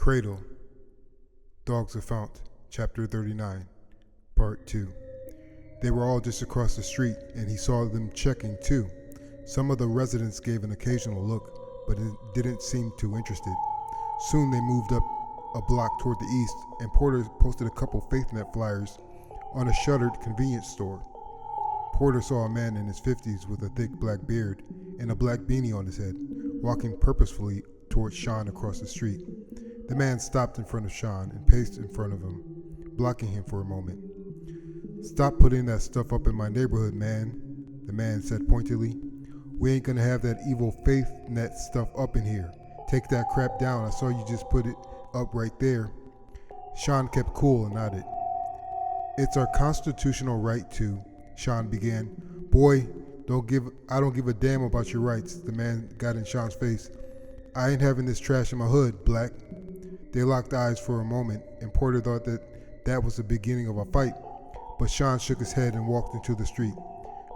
Cradle, Dogs of Fount, Chapter 39, Part 2. They were all just across the street, and he saw them checking too. Some of the residents gave an occasional look, but it didn't seem too interested. Soon they moved up a block toward the east, and Porter posted a couple FaithNet flyers on a shuttered convenience store. Porter saw a man in his 50s with a thick black beard and a black beanie on his head, walking purposefully towards Sean across the street. The man stopped in front of Sean and paced in front of him, blocking him for a moment. "Stop putting that stuff up in my neighborhood, man," the man said pointedly. "We ain't gonna have that evil FaithNet stuff up in here. Take that crap down. I saw you just put it up right there." Sean kept cool and nodded. "It's our constitutional right to," Sean began. "Boy, I don't give a damn about your rights," the man got in Sean's face. "I ain't having this trash in my hood, Black." They locked eyes for a moment, and Porter thought that was the beginning of a fight, but Sean shook his head and walked into the street.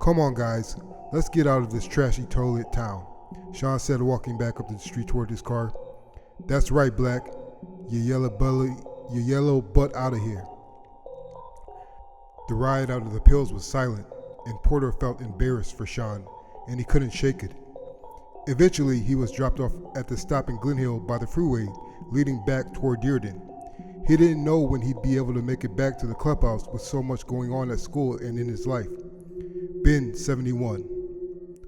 "Come on, guys, let's get out of this trashy toilet town," Sean said, walking back up the street toward his car. "That's right, Black, you yellow butt out of here." The ride out of the pills was silent, and Porter felt embarrassed for Sean, and he couldn't shake it. Eventually, he was dropped off at the stop in Glen Hill by the freeway leading back toward Dearden. He didn't know when he'd be able to make it back to the clubhouse with so much going on at school and in his life. Ben 71.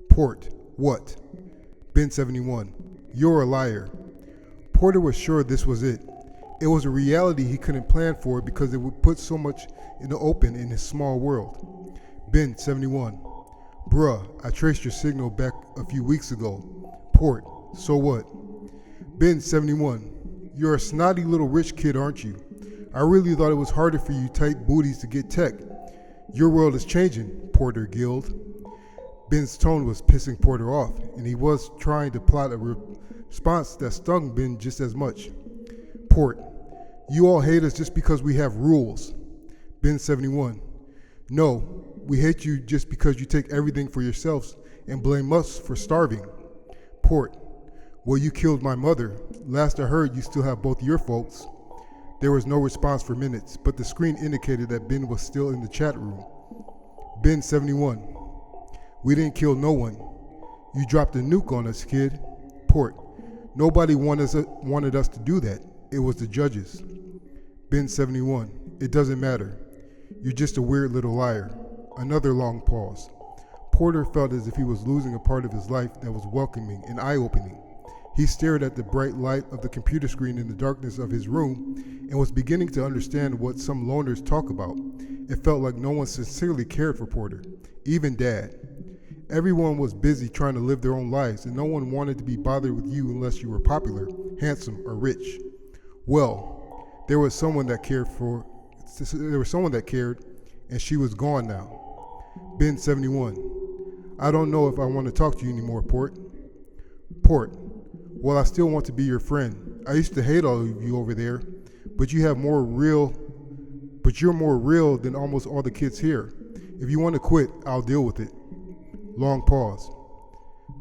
Port, what? Ben 71. You're a liar. Porter was sure this was it. It was a reality he couldn't plan for because it would put so much in the open in his small world. Ben 71. Bruh, I traced your signal back a few weeks ago. Port, so what? Ben 71. You're a snotty little rich kid, aren't you? I really thought it was harder for you tight booties to get tech. Your world is changing, Porter gilled. Ben's tone was pissing Porter off, and he was trying to plot a response that stung Ben just as much. Port, you all hate us just because we have rules. Ben 71. No, we hate you just because you take everything for yourselves and blame us for starving. Port, well, you killed my mother. Last I heard, you still have both your folks. There was no response for minutes, but the screen indicated that Ben was still in the chat room. Ben 71. We didn't kill no one. You dropped a nuke on us, kid. Port, nobody wanted us to do that. It was the judges. Ben 71. It doesn't matter. You're just a weird little liar. Another long pause. Porter felt as if he was losing a part of his life that was welcoming and eye-opening. He stared at the bright light of the computer screen in the darkness of his room and was beginning to understand what some loners talk about. It felt like no one sincerely cared for Porter, even Dad. Everyone was busy trying to live their own lives, and no one wanted to be bothered with you unless you were popular, handsome, or rich. Well, there was someone that cared, and she was gone now. Ben 71. I don't know if I want to talk to you anymore, Port. Port. Well, I still want to be your friend. I used to hate all of you over there, but you're more real than almost all the kids here. If you want to quit, I'll deal with it. Long pause.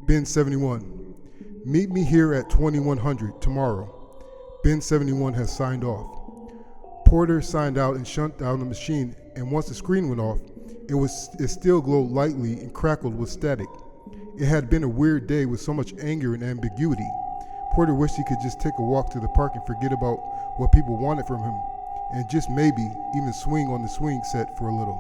Ben 71. Meet me here at 2100 tomorrow. Ben 71 has signed off. Porter signed out and shut down the machine, and once the screen went off, it still glowed lightly and crackled with static. It had been a weird day with so much anger and ambiguity. Porter wished he could just take a walk to the park and forget about what people wanted from him, and just maybe even swing on the swing set for a little.